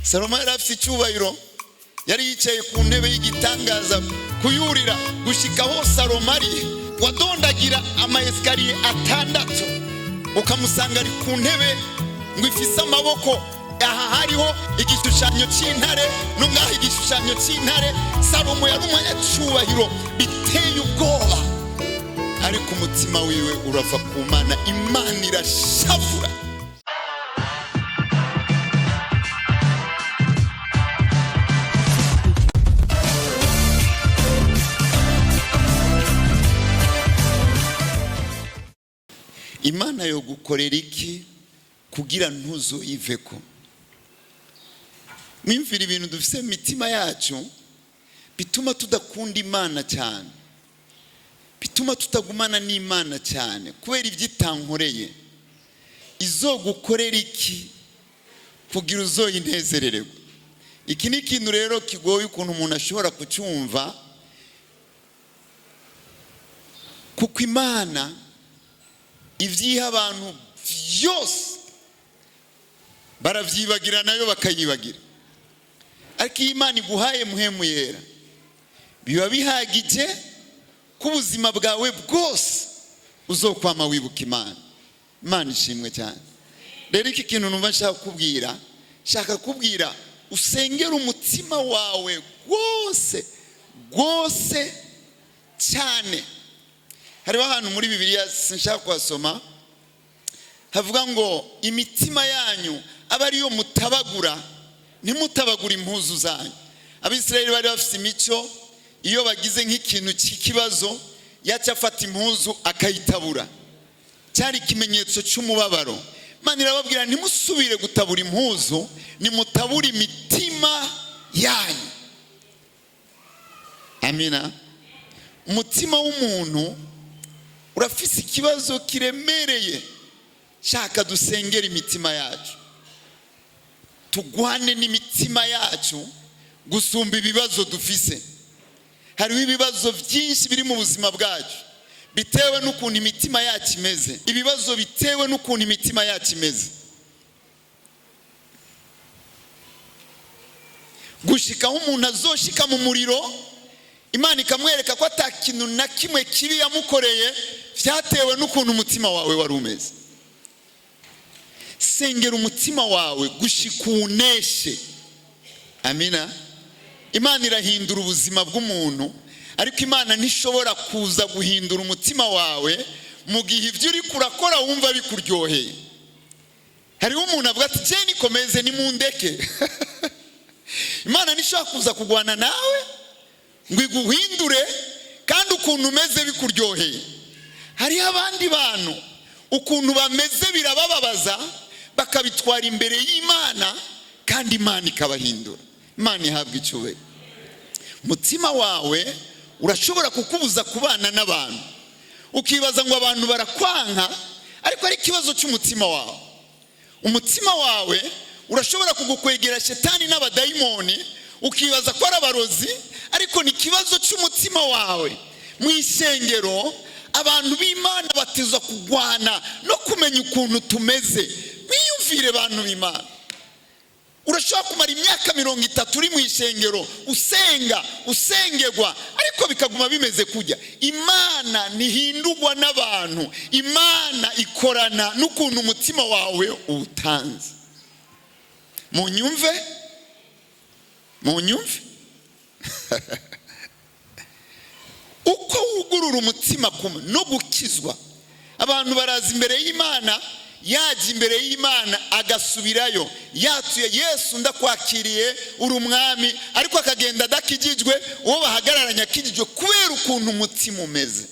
Salomo yari afite icyubahiro, yari yicaye ku ntebe y'igitangaza, kuyurira gushikaho Salomo ari wadondagira amayesikariye atandatu, ukamusanga ari ku ntebe ngo ifise amaboko. Aha hariho igishushanyo cy'intare, no ngaho igishushanyo cy'intare. Salomo yari umunyacyubahiro biteye ubwoba, ariko umutima wiwe urava ku Mana. Imana irashavura. Imana yo gukorera iki kugira ntuzoyiveko? Mwimvira ibintu dufise mu mitima yacu bituma tudakunda Imana cyane, bituma tutagumana n'Imana cyane, kubera ibyitankoreye. Izogukorera iki kugira uzoyinezerererwe? Iki ni ikintu rero kigoye ukuntu umuntu ashobora kucyumva, kuko Imana ivyiha abantu vyose baravyibagira nayo bakayibagira. Ariko Imana iguhaye muhemu yera, biba bihagije ku buzima bwawe bwose uzokwama wibuka Imana. Imana ishimwe cyane. Rero iki kintu numva nshaka kubwira, shaka kubwira usengera umutima wawe rwose cyane. Hariho ahantu muri Bibiliya sinshaka kuhasoma, havuga ngo imitima yanyu aba ariyo mutabagura, ntimutabagura impuzu zanyu. Abisirayeli bari bafite imico, iyo bagize nk'ikintu cy'ikibazo yacyafata impuzu akayitabura, cyari ikimenyetso cy'umubabaro. Imana irababwira ntimusubire gutabura impuzu, nimutabura imitima yanyu. Amina. Umutima w'umuntu urafise ikibazo kiremereye. Shaka dusengera imitima yacu, tugwane n'imitima yacu gusumba ibibazo dufise. Hariho ibibazo byinshi biri mu buzima bwacu bitewe n'ukuntu imitima yacu imeze. Ibibazo bitewe n'ukuntu imitima yacu imeze. Gushikaho umuntu azoshika mu muriro, Imana ikamwereka ko atakintu na kimwe kibi yamukoreye, vyatewe n'ukuntu umutima wawe wari umeze. Sengera umutima wawe gushika uneshe. Amina. Imana irahindura ubuzima bw'umuntu, ariko Imana ntishobora kuza guhindura umutima wawe mu gihe ibyo uri kurakora wumva bikuryoheye. Hariho umuntu avuga ati je nikomeze nimundeke. Imana ntishobora kuza kugwana nawe ngo iguhindure kandi ukuntu umeze bikuryoheye. Hariho abandi bantu ukuntu bameze birabababaza, bakabitwara imbere y'Imana kandi Imana ikabahindura. Imana ihabwa icyubahiro. Umutima wawe urashobora kukubuza kubana n'abantu, ukibaza ngo abantu barakwanka, ariko ari ikibazo cy'umutima wawe. Umutima wawe urashobora kugukwegera shetani n'abadayimoni, ukibaza ko ari abarozi, ariko ni ikibazo cy'umutima wawe. Mu isengero abantu b'Imana batezwa kugwana no kumenya ukuntu tumeze. Mwiyumvire bantu b'Imana. Urashobora kumara imyaka 30 uri mu isengero usengerwa, ariko bikaguma bimeze kujya. Imana ntihindurwa n'abantu, Imana ikorana n'ukuntu umutima wawe utanze. Munyumve uko wugurura umutima no gukizwa. Abantu baraza imbere y'Imana, yaje imbere y'Imana agasubirayo yatuye Yesu ndakwakiriye uri umwami, ariko akagenda adakijijwe, uwo bahagararanye akijijwe kubera ukuntu umutima umeze.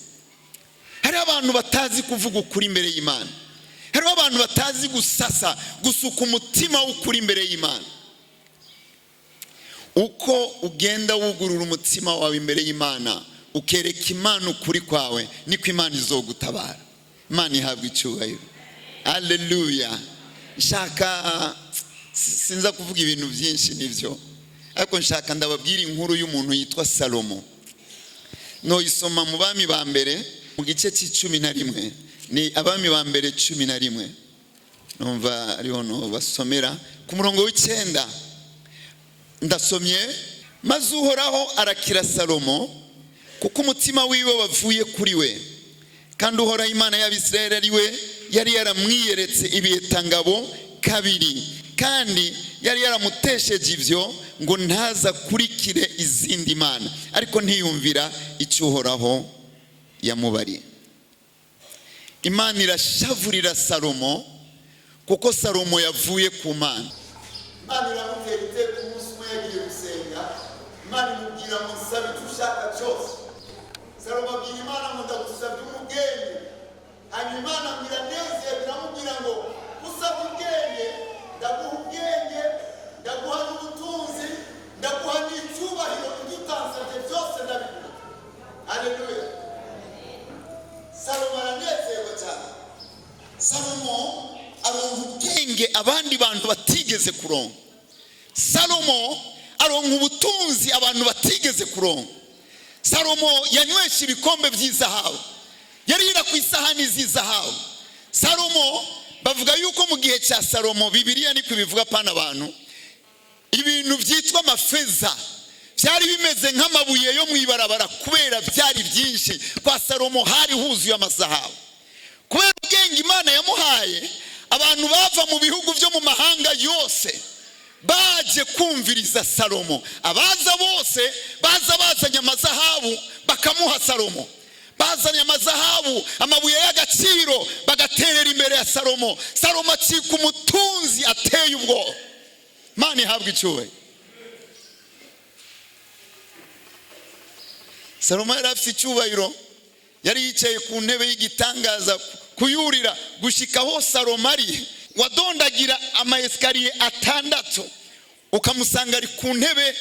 Hari abantu batazi kuvuga ukuri imbere y'Imana. Hari abantu batazi gusuka umutima w'ukuri imbere y'Imana. Uko ugenda wugurura umutima wawe imbere y'Imana, ukereka Imana ukuri kwawe, niko Imana izogutabara. Imana ihabwa icyubahiro. Haleluya. Nshaka sinza kuvuga ibintu byinshi nivyo, ariko nshaka ndababwira inkuru y'umuntu yitwa Salomo. No isoma mu bami ba mbere mu gice c'11, ni abami ba mbere 11. Numva ariho no basomera ku murongo w'9. ndasomye, maze Uhoraho arakira Salomo kuko umutima wiwe wavuye kuri we, kandi Uhoraho Imana y'Abisirayeli ari we yari yaramwiyeretse ibihekangabo kabiri, kandi yari yaramutesheje ivyo ngo ntaza kurikire izindi mana, ariko ntiyumvira icyo Uhoraho yamubariye. Imana irashavurira Salomo kuko Salomo yavuye ku Mana. Imana iramutera iteka umunsi umwe yagiye gusenga, Imana imubwira ngo nsabe icyo ushaka cyose. Salomo abwira Imana ngo ndagusabye ubwenge, hanyuma Imana iranezerwa iramubwira ngo usabye ubwenge ndaguha ubwenge, ndaguha n'ubutunzi, ndaguha n'icyubahiro, ibyo utansabye byose ndabiguha. Haleluya. Salomo aranezerwa cyane. Salomo aronka ubwenge abandi bantu batigeze kuronka. Salomo aronka ubutunzi abantu batigeze kuronka. Salomo yanywesha ibikombe by'izahabu, yarira ku isahani z'izahabu. Salomo bavuga yuko mu gihe cya Salomo, Bibiliya niko bivuga pana abantu, ibintu byitwa amafeza byari bimeze nk'amabuye yo mu ibarabara kubera byari byinshi. Kwa Salomo hari huzuye amazahabu. Kubera ubwenge Imana yamuhaye, abantu bava mu bihugu byo mu mahanga yose baje kumviriza Salomo. Abaza bose baza bazanye amazahabu bakamuha Salomo, bazanye amazahabu, amabuye y'agaciro bagaterera imbere ya Salomo. Salomo acika umutunzi ateye ubwoba. Imana ihabwa icyubahiro. Salomo yari afite icyubahiro, yari yicaye ku ntebe y'igitangaza, kuyurira gushikaho Salomo ari wadondagira amayesikariye atandatu ukamusanga ari ku ntebe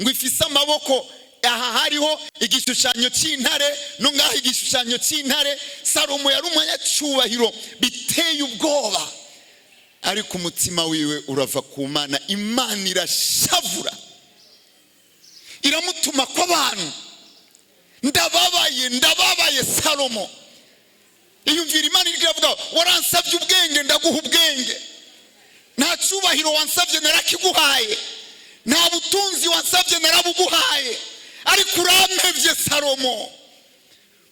ngo ifise amaboko. Aha hariho igishushanyo cy'intare, no ngaho igishushanyo cy'intare. Salomo yari umunyacyubahiro biteye ubwoba, ariko umutima wiwe urava ku Mana. Imana irashavura iramutuma kw'abantu, ndababaye Salomo. Iyumvira Imana iravuga, waransabye ubwenge ndaguha ubwenge, nta cyubahiro wansabye narakiguhaye, nta butunzi wansabye narabuguhaye, ariko urampevye Salomo.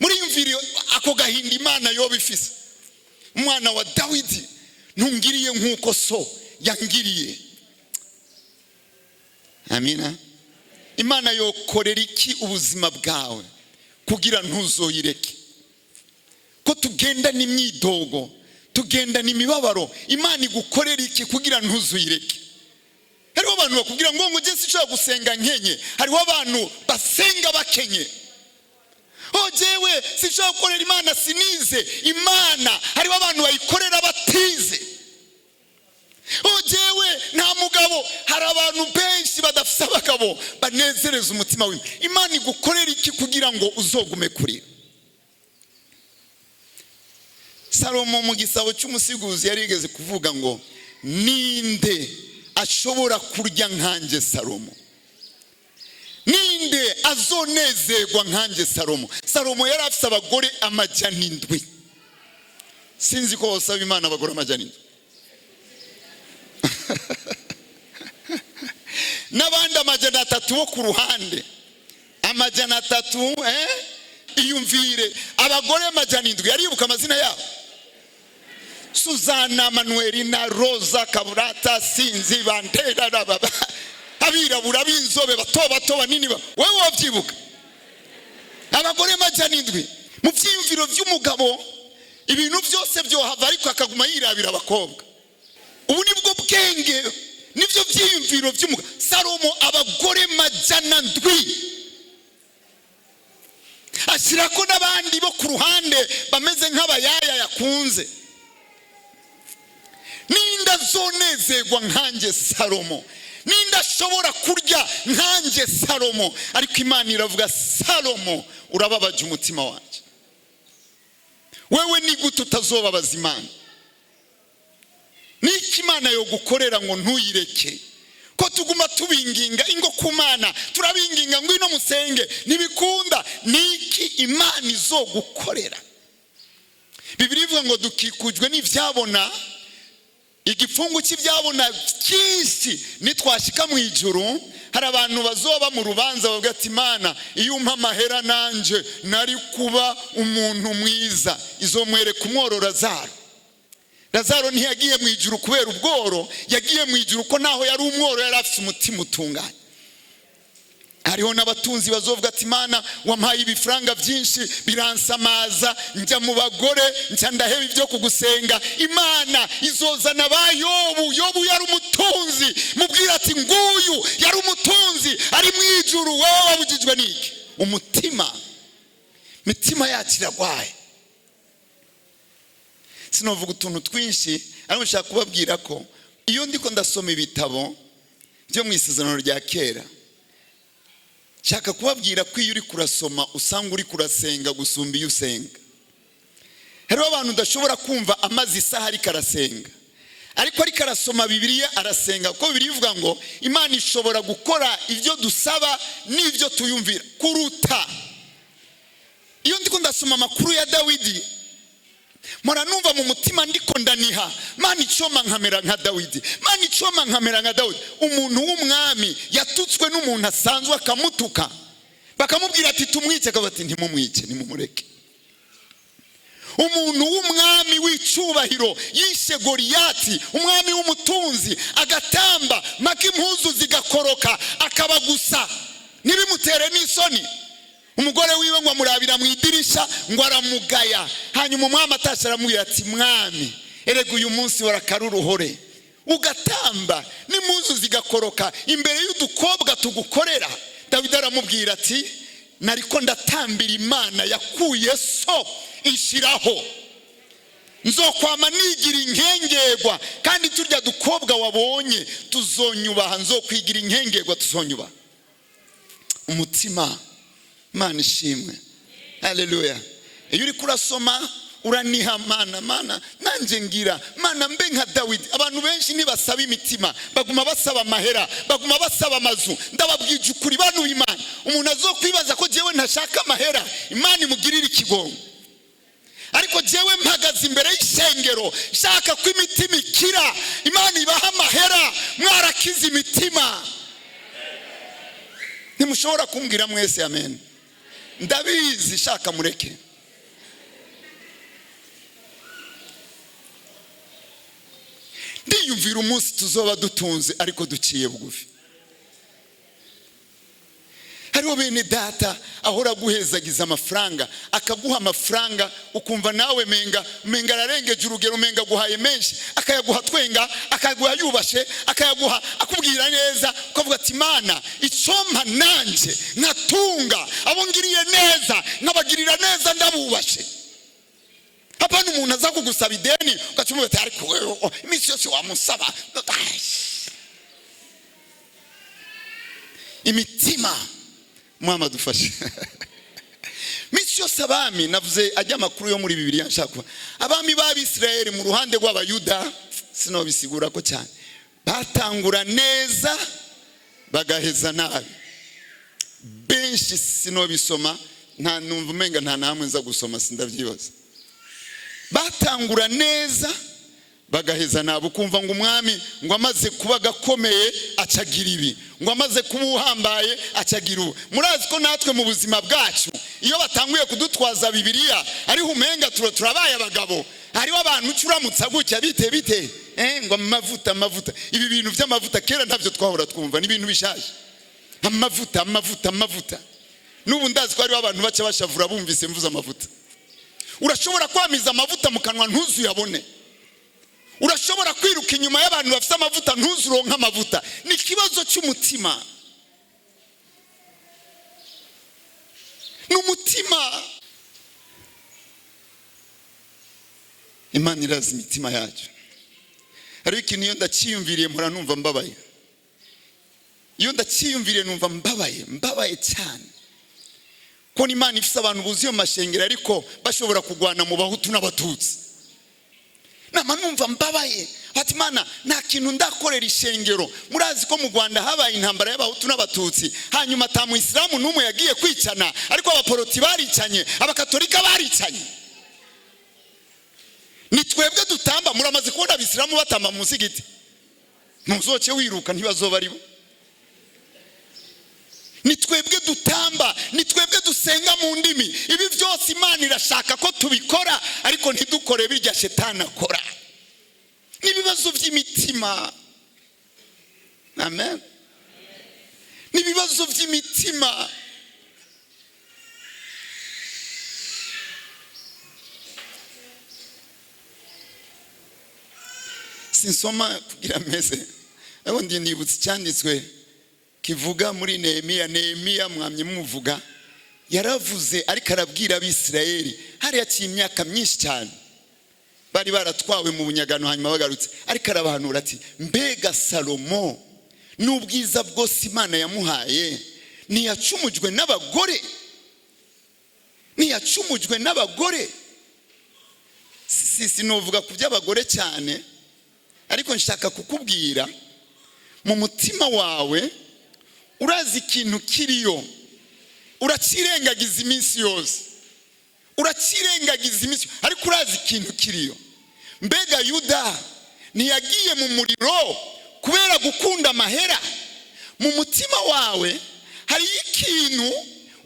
Muri yumvira ako gahinda Imana yoba ifise. Umwana wa Dawidi, ntungiriye nk'uko so yangiriye. Amina. Imana yokorera iki ubuzima bwawe kugira ntuzoyireke? Ko tugenda n'imyidogo, tugenda n'imibabaro, Imana igukorera iki kugira ntuzuyireke? Hariho abantu bakubwira ngo je sinshobora gusenga nkenye. Hariho abantu basenga bakenye. Jewe sinshobora gukorera Imana sinize Imana. Hariho abantu bayikorera batize. Jewe nta mugabo. Hari abantu benshi badafite abagabo banezereza umutima wiwe. Imana igukorera iki kugira ngo uzogume kuri? Salomo mu gisabo cy'umusiguzi yarigeze kuvuga ngo ninde ashobora kurya nkanje Salomo? Ninde azonezerwa nkanje Salomo? Salomo yari afite abagore 700. Sinzi ko wasaba Imana abagore 700. N'abandi 300 bo ku ruhande. 300 iyumvire abagore 700. Yaribuka amazina yabo: Suzana, Manuelina, Rosa, Kaburata, Sinzi, Bandera, abirabura b'inzobe bato banini. Wewe wabyibuka abagore 700? Mu byiyumviro by'umugabo ibintu byose byohava, ariko akaguma yirabira abakobwa. Ubu nibwo bwenge, nibyo byiyumviro by'umugabo. Salomo abagore 700, ashyirako n'abandi bo ku ruhande bameze nk'abayaya yakunze. Ninde azonezerwa nkanje Salomo? Ninde ashobora kurya nkanje Salomo? Ariko Imana iravuga, Salomo urababaje umutima wanje. Wewe ni gute utazobabaza Imana? Niki Imana yo gukorera ngo ntuyireke? Ko tuguma tubinginga ingo ku Mana, turabinginga ngo ino musenge ntibikunda. Niki Imana izogukorera? Bibiliya ivuga ngo dukikujwe n'ivyabona igipfungu cy'ibyabona cyinshi nitwashika mu ijuru. Hari abantu bazoba mu rubanza bavuga ati Imana iyo umpa amahera nanje nari kuba umuntu mwiza. Izomwereka umworo Lazaro. Lazaro ntiyagiye mu ijuru kubera ubworo, yagiye mu ijuru ko naho yari umworo yari afite umutima utunganye. Hariho n'abatunzi bazovuga ati Imana wampaye ibifaranga byinshi biransamaza, njya mu bagore nca ndaheba ibyo kugusenga. Imana izozana ba Yobu. Yobu yari umutunzi, mubwira ati nguyu yari umutunzi ari mu ijuru, wowe wabujijwe n'iki? Mitima yacu iragwaye. Sinovuga utuntu twinshi, ariko nshaka kubabwira ko iyo ndiko ndasoma ibitabo byo mu isezerano rya kera, shaka kubabwira ko iyo uri kurasoma usanga uri kurasenga gusumba iyo usenga. Hariho abantu udashobora kumva amazi isaha ariko arasenga, ariko ariko arasoma Bibiliya arasenga. Kuko Bibiliya ivuga ngo Imana ishobora gukora ibyo dusaba n'ibyo tuyumvira kuruta. Iyo ndiko ndasoma amakuru ya Dawidi, mpora numva mu mutima ndiko ndaniha, Mana icoma nkamera nka Dawidi, Mana icoma nkamera nka Dawidi. Umuntu w'umwami yatutswe n'umuntu asanzwe akamutuka, bakamubwira ati tumwice, akavuga ati ntimumwice, nimumureke. Umuntu w'umwami w'icyubahiro yishe Goliyati, umwami w'umutunzi, agatamba maka impuzu zigakoroka, akaba gusa ntibimutere n'isoni. Umugore wiwe ngo amurabira mu idirisha ngo aramugaya. Hanyuma umwami atasha aramubwira ati mwami, erega uyu munsi warakara uruhore, ugatamba n'impuzu zigakoroka imbere y'udukobwa tugukorera. Dawidi aramubwira ati nariko ndatambira Imana yakuye so inshiraho, nzokwama nigira inkengerwa, kandi turya dukobwa wabonye tuzonyubaha, nzokwigira inkengerwa tuzonyubaha. Umutima, Mana ishimwe. Haleluya. Iyo uri kurasoma uraniha, Mana nanje ngira, Mana mbe nka Dawidi. Abantu benshi ntibasaba imitima, baguma basaba amahera, baguma basaba amazu. Ndababwije ukuri bantu b'Imana, umuntu azokwibaza ko jewe ntashaka amahera, Imana imugirira ikigongo. Ariko jewe mpagaze imbere y'ishengero shaka ko imitima ikira, Imana ibaha amahera, mwarakiza imitima. Ntimushobora kumbwira mwese amen? Ndabizi, shaka mureke. Ndiyumvira umunsi tuzoba dutunze ariko duciye bugufi. Hariho bene data ahora guhezagiza amafaranga, akaguha amafaranga ukumva nawe menga ararengeje urugero, menga guhaye menshi, akayaguha twenga, akayaguha yubashe, akayaguha akubwira neza, ukavuga ati Mana icompa nanje nkatunga abo ngiriye neza, nkabagirira neza ndabubashe. Hapana umuntu aza kugusaba ideni ukacumubwira ati ariko wewe iminsi yose wamusaba. Imitima Muhammad dufashe. Misi yose abami, navuze ajya amakuru yo muri Bibiliya nshaka. Abami b'Abisirayeli mu ruhande rw'Abayuda, sinobisigura ko cyane, batangura neza bagaheza nabi. Benshi sinobisoma, nta numva umenga nta namwe nza gusoma, sindavyibaza. Batangura neza bagaheza nabo, kumva ngo umwami ngo amaze kuba gakomeye acagira ibi, ngo amaze kuba uhambaye acagira ubu. Murazi ko natwe mu buzima bwacu iyo batanguye kudutwaza Bibiliya ariho umenga turabaye abagabo. Hariho abantu ucuramutsa gutya bite ngo amavuta. Ibi bintu by'amavuta kera ntavyo twahora twumva, ni ibintu bishaje. Amavuta. N'ubu ndazi ko hariho abantu baca bashavura bumvise mvuza amavuta. Urashobora kwamiza amavuta mu kanwa ntuzuyabone. Urashobora kwiruka inyuma y'abantu bafite amavuta ntuzuronka amavuta. Ni ikibazo cy'umutima. N'umutima. Imana irazi imitima yacu. Ariko ikintu iyo ndaciyumviriye mpora numva mbabaye. Iyo ndaciyumviriye numva mbabaye cyane. Ko Imana ifise abantu buziyo mashengero ariko bashobora kugwana mu Bahutu n'Abatutsi. Nama numva mbabaye, ati Mana nta kintu ndakorera ishengero. Murazi ko mu Rwanda habaye intambara y'Abahutu n'Abatutsi, hanyuma ata Muislamu n'umwe yagiye kwicana, ariko abaporoti baricanye, abakatolika baricanye. ni twebwe dutamba. Muramaze kubona abisilamu batamba mu musigiti? Ntuzoce wiruka ntibazoba aribo. Ni twebwe dutamba, ni twebwe dusenga mu ndimi. Ibi byose Imana irashaka ko tubikora, ariko ntidukore birya shetani akora. Nibibazo by'imitima. Amen. Nibibazo by'imitima. Sinsoma kugira meze, abo ndi nibutse cyanditswe kivuga muri Nehemiya mwamye muvuga, yaravuze ariko arabwira Abisirayeli hari yaciye imyaka myinshi cyane, bari baratwawe mu bunyagano hanyuma bagarutse, ariko arabahanura ati mbega Salomo n'ubwiza bwose Imana yamuhaye ntiyacumujwe n'abagore? Ntiyacumujwe n'abagore? Sinovuga ku by'abagore cyane, ariko nshaka kukubwira mu mutima wawe urazi ikintu kiriyo, uracirengagiza iminsi yose, uracirengagiza iminsi, ariko urazi ikintu kiriyo. Mbega Yuda ntiyagiye mu muriro kubera gukunda amahera? Mu mutima wawe hari ikintu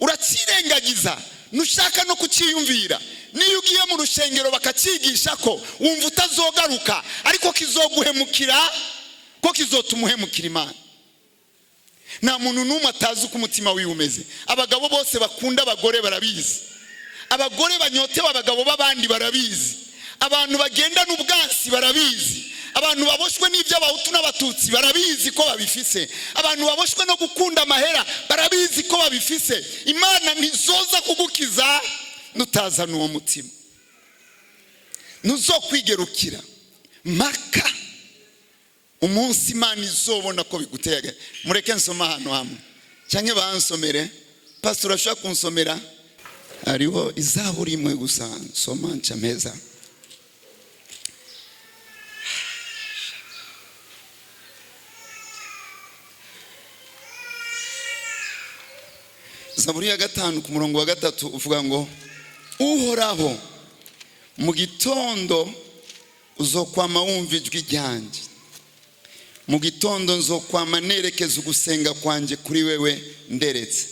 uracirengagiza, ntushaka no kuciyumvira. Niyo ugiye mu rushengero bakacigisha ko wumva utazogaruka, ariko kizoguhemukira, ko kizotumuhemukira Imana. Nta muntu n'umwe atazi uko umutima wiwe umeze. Abagabo bose bakunda abagore barabizi, abagore banyotewe abagabo b'abandi barabizi, abantu bagenda n'ubwansi barabizi, abantu baboshwe n'iby'abahutu n'abatutsi barabizi ko babifise, abantu baboshwe no gukunda amahera barabizi ko babifise. Imana ntizoza kugukiza nutazana uwo mutima, ntuzokwigerukira maka umunsi Imana izobona ko biguteye. Mureke nsoma hano hamwe cyangwa bansomere. Pastor ashaka kunsomera, ariho Izaburi imwe gusa nsoma ncameza. Zaburi ya 5 ku murongo wa 3 uvuga ngo Uhoraho mu gitondo uzokwama wumva ijwi ryanjye, mu gitondo nzokwama nerekeza ugusenga kwanjye kuri wewe nderetse,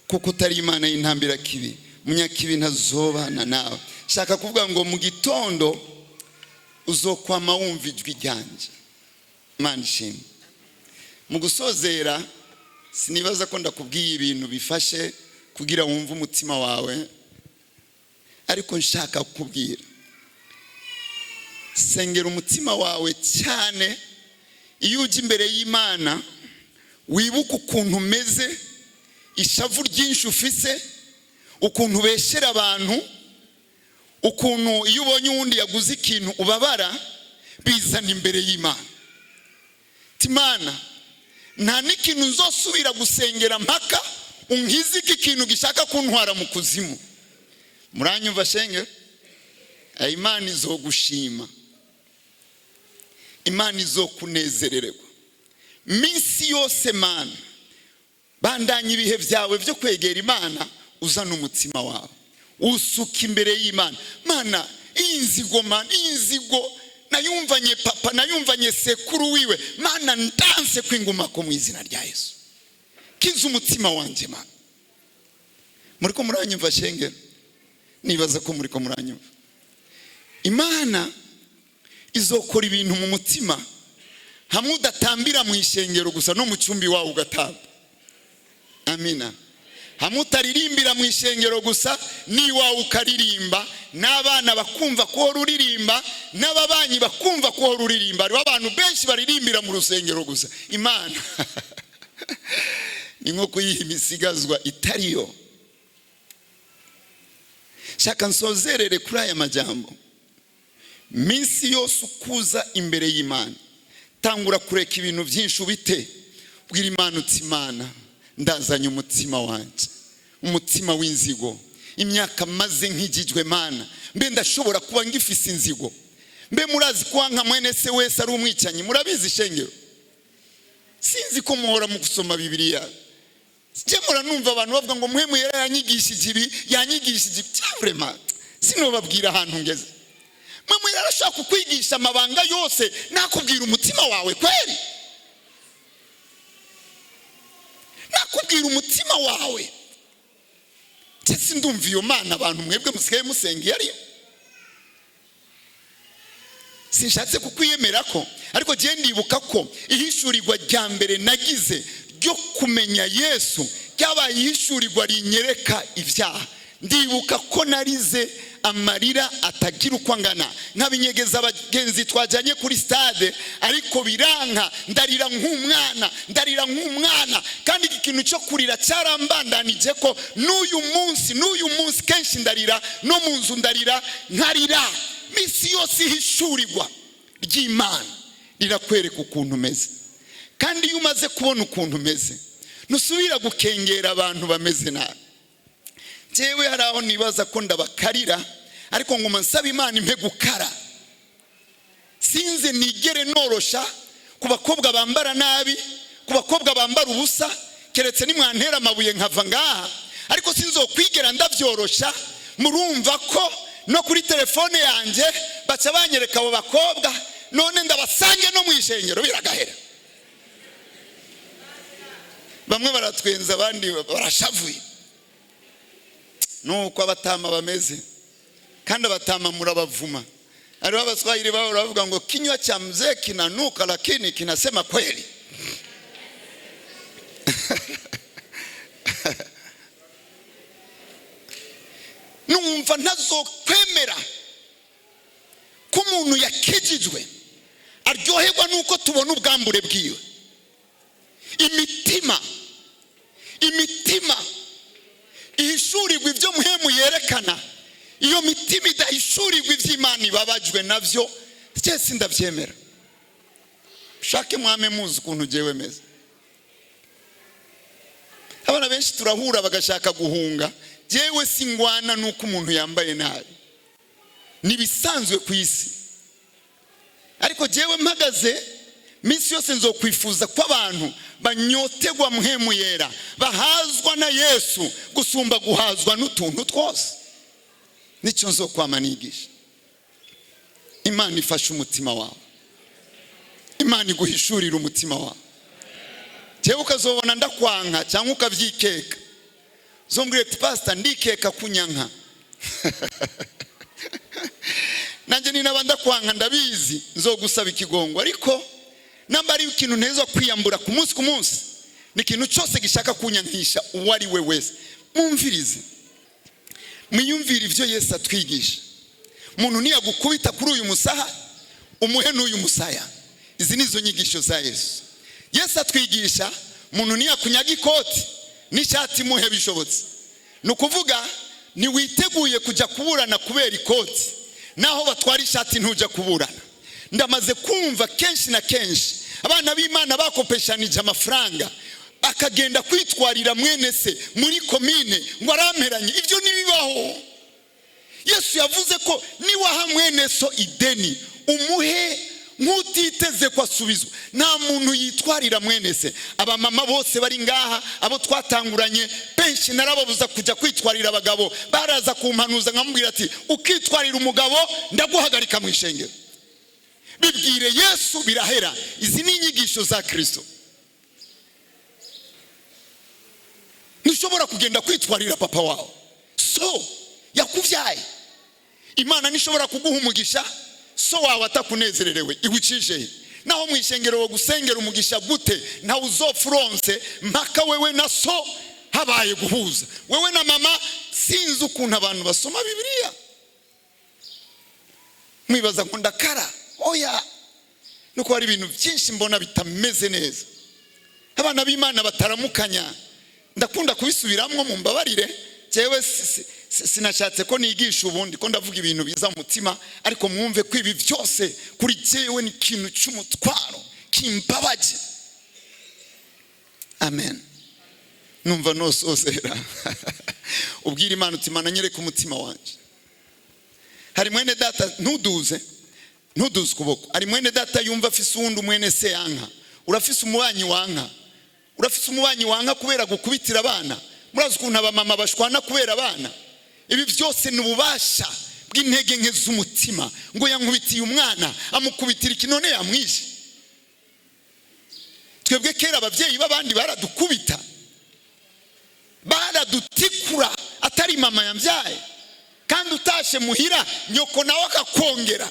kuko utari Imana y'intambira kibi, munyakibi ntazobana nawe. Shaka kuvuga ngo mu gitondo uzokwama wumva ijwi ryanjye. Imana ishimwe. Mu gusozera sinibaza ko ndakubwiye ibintu bifashe kugira wumve umutima wawe, ariko nshaka kukubwira, sengera umutima wawe cyane. Iyo ujya imbere y'Imana wibuka ukuntu umeze, ishavu ryinshi ufise, ukuntu ubeshera abantu, ukuntu iyo ubonye uwundi yaguze ikintu ubabara, bizana imbere y'Imana. Imana, nta n'ikintu nzosubira gusengera mpaka unkize iki kintu gishaka kuntwara mu kuzimu. Muranyumva shenge? Imana izogushima, Imana izokunezererwa minsi yose. Mana, bandanye ibihe byawe byo kwegera Imana, uzana umutima wawe usuka imbere y'Imana. Mana, iyi nzigo, Mana, iyi nzigo nayumvanye papa, nayumvanye sekuru wiwe, Mana ndanse kwinguma ko mu izina rya Yesu. Kiza umutima wanjye Mana. Muriko muranyumva shenge? Nibaza ko muriko muranyumva. Imana izokora ibintu mu mutima, hamwe udatambira mu ishengero gusa, no mu cyumbi wawe ugatamba. Amina. Hamwe utaririmbira mu ishengero gusa, ni wawe ukaririmba, n'abana bakumva ko ruririmba, n'ababanyi bakumva ko ruririmba. Ari abantu benshi baririmbira mu rusengero gusa. Imana ni nko kuyiha imisigazwa itariyo. Shaka nsozerere kuri aya majambo. Minsi yose ukuza imbere y'Imana, tangura kureka ibintu byinshi ubite, bwira Imana uti Imana, ndazanye umutima wanjye, umutima w'inzigo. Imyaka maze nkigijwe Mana, mbe ndashobora kuba ngifise inzigo? Mbe murazi ko nka mwene se wese ari umwicanyi? Murabizi shengero? Sinzi ko muhora mu gusoma Bibiliya. Je muranumva abantu bavuga ngo muhemu yera yanyigishije ibi, yanyigishije ibi. Vraiment sinobabwira ahantu ngeze. mwe yarashaka kukwigisha amabanga yose nakubwira umutima wawe kweri, nakubwira umutima wawe. Cyese ndumva iyo Mana abantu mwebwe musigaye musenga yari sinshatse kukwiyemera ko, ariko je ndibuka ko ihishurirwa rya mbere nagize ryo kumenya Yesu ryabaye ihishurirwa rinyereka ibyaha. Ndibuka ko narize amarira atagira uko angana, nkabinyegeza abagenzi twajyanye kuri stade, ariko biranka, ndarira nk'umwana, kandi iki kintu cyo kurira cyarambandanije ko n'uyu munsi kenshi ndarira, no mu nzu ndarira, nkarira. Misi yose ihishurirwa ry'Imana rirakwereka ukuntu umeze, kandi iyo umaze kubona ukuntu umeze ntusubira gukengera abantu bameze nabi. Jewe hari aho nibaza ko ndabakarira, ariko ngoma nsaba Imana impe gukara, sinze nigere norosha ku bakobwa bambara nabi, ku bakobwa bambara ubusa, keretse nimwantera amabuye nkava ngaha, ariko sinzokwigera ndavyorosha. Murumva ko no kuri telefone yanjye baca banyereka abo bakobwa, none ndabasange no mwishengero biragahera. Bamwe baratwenza abandi barashavuye. Nuko abatama bameze, kandi abatama murabavuma. Ariho abaswahili babo bavuga ngo kinywa cha mzee kinanuka lakini kinasema kweli. Numva ntazokwemera ko umuntu yakijijwe aryoherwa nuko tubona ubwambure bwiwe. Imitima ihishurirwa ibyo muhemu yerekana, iyo mitima idahishurirwa iby'Imana ibabajwe navyo, cyese ndabyemera. Shake mwame muzi ukuntu jewe meze. Abana benshi turahura bagashaka guhunga, jewe singwana nuko umuntu yambaye nabi, nibisanzwe ku isi. Ariko jewe mpagaze misi yose nzokwifuza ko abantu banyotegwa muhemu yera, bahazwa na Yesu gusumba guhazwa n'utuntu twose. Nicyo nzokwama nigisha. Imana ifashe umutima wawe, Imana iguhishurira umutima wawe. Jewe ukazobona ndakwanka cyangwa ukavyikeka, zombwire ati pastor ndikeka kunyanka. Nanje ni nabanda kwanka ndabizi nzogusaba ikigongo, ariko namba ari ikintu ntezo kwiyambura ku munsi ni ikintu cyose gishaka kunyankisha uwari we wese. Mumvirize, mwiyumvire ivyo Yesu atwigisha. Umuntu niyagukubita kuri uyu musaha umuhe n'uyu musaya. Izi nizo nyigisho za Yesu. Yesu atwigisha umuntu niyakunyaga ikoti n'ishati muhe bishobotse. Nukuvuga ni witeguye kujya kuburana kubera ikoti, naho batwara ishati ntuja kuburana. Ndamaze kumva kenshi na kenshi abana b'Imana bakopeshanije amafaranga, akagenda kwitwarira mwene se muri komine ngo aramperanye. Ibyo nibibaho. Yesu yavuze ko niwaha mwene so ideni umuhe nk'utiteze kwasubizwa. Nta muntu yitwarira mwene se. Abamama bose bari ngaha, abo twatanguranye benshi narababuza kujya kwitwarira abagabo. Baraza kumpanuza nkamubwira ati ukitwarira umugabo ndaguhagarika mu ishengero. Bibwire Yesu birahera. Izi ni inyigisho za Kristo. Nishobora kugenda kwitwarira papa wawe so yakuvyaye. Imana nishobora kuguha umugisha so wawe atakunezererewe igucishe. Naho mu ishengero wo gusengera umugisha gute nta uzofuronse mpaka wewe na so habaye guhuza. Wewe na mama sinzi ukuntu abantu basoma Bibiliya. Mwibaza ngo ndakara. Oya, nuko hari ibintu byinshi mbona bitameze neza. Abana b'Imana bataramukanya ndakunda kubisubiramwo mu mbabarire. Jewe sinashatse ko nigisha ubundi ko ndavuga ibintu biza mu mutima, ariko mwumve ko ibi byose kuri jewe ni ikintu cy'umutwaro kimbabaje. Amen. Numva nosozera. Ubwira Imana uti Mana nyereka umutima wanje. Hari mwene data ntuduze kuboko. Ari mwene data yumva afise uwundi mwene se yanka. Urafise umubanyi wanka. Urafise umubanyi wanka kubera gukubitira abana. Murazi ukuntu abamama bashwana kubera abana. Ibi byose ni ububasha bw'intege nke z'umutima ngo yankubitiye umwana amukubitira iki none yamwishe. Twebwe kera ababyeyi b'abandi baradukubita, baradutikura, atari mama yambyaye, kandi utashe muhira nyoko nawe akakongera.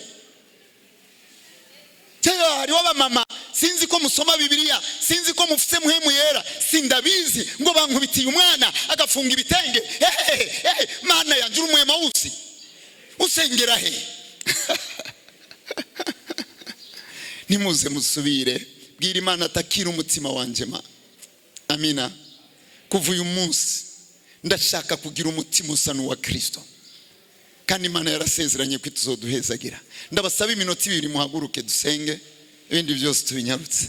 Tero hariho abamama sinzi ko musoma Bibiliya, sinzi ko mufite muhemu yera, sindabizi ngo bankubitiye umwana agafunga ibitenge. Mana yanje uri umuhema wusi usengera he? Nimuze musubire bwira Imana atakira umutima wanje ma. Amina. Kuva uyu munsi ndashaka kugira umutima usa n'uwa Kristo, kandi Imana yarasezeranye ko tuzoduhezagira. Ndabasaba iminota 2 muhaguruke dusenge, ibindi byose tubinyarutse.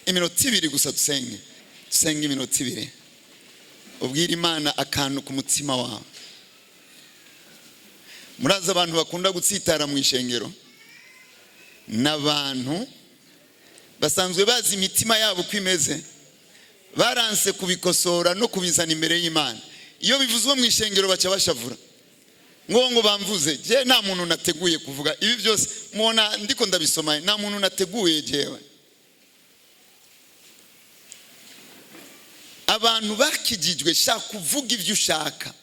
Iminota 2 gusa dusenge iminota 2. Ubwira Imana akantu ku mutima wawe. Muraza abantu bakunda gutsitara mu ishengero n'abantu basanzwe bazi imitima yabo kwimeze, baranse kubikosora no kubizana imbere y'Imana. Iyo bivuzwe mu ishengero baca bashavura ngo bamvuze. Je nta muntu nateguye kuvuga ibi byose, mubona ndiko ndabisoma, nta muntu nateguye jewe. Abantu bakijijwe shaka kuvuga ibyo ushaka.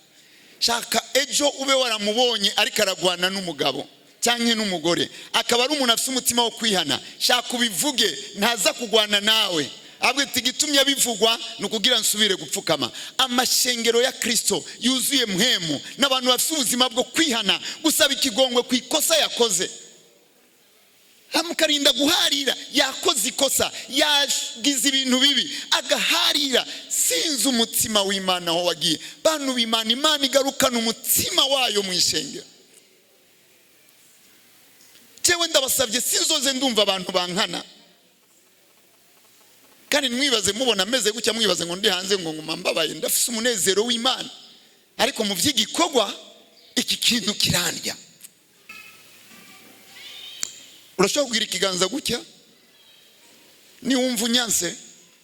Shaka ejo ube waramubonye ariko aragwana n'umugabo cyangwa n'umugore, akaba ari umuntu afite umutima wo kwihana, shaka ubivuge, ntaza kugwana nawe. Abwe tigitumye bivugwa nukugira nsubire gupfukama. Amashengero ya Kristo yuzuye muhemu n'abantu bafite ubuzima bwo kwihana, gusaba ikigongwe ku ikosa yakoze. Hamukarinda guharira, yakoze ikosa, yagize ibintu bibi, agaharira. Sinzi umutima w'Imana aho wagiye. Bantu b'Imana, Imana igarukana umutima wayo mu ishengero. Jewe ndabasabye sinzoze ndumva abantu bankana, kandi mwibaze mubona ameze gutya, mwibaze ngo ndi hanze ngo mbabaye. Ndafise umunezero w'Imana, ariko mu vy'igikogwa iki kintu kirandya. Urashobora kugira ikiganza gutya, ni wumva unyanse,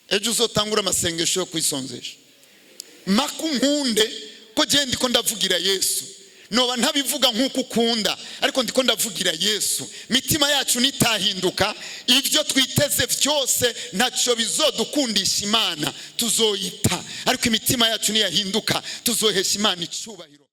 ejo uzotangura amasengesho yo kwisonzesha. Makunkunde ko je ndiko ndavugira Yesu, noba ntabivuga nk'uko ukunda, ariko ndiko ndavugira Yesu. Mitima yacu nitahinduka, ivyo twiteze vyose ntaco bizodukundisha Imana, tuzoyita. Ariko imitima yacu niyahinduka, tuzohesha Imana icubahiro.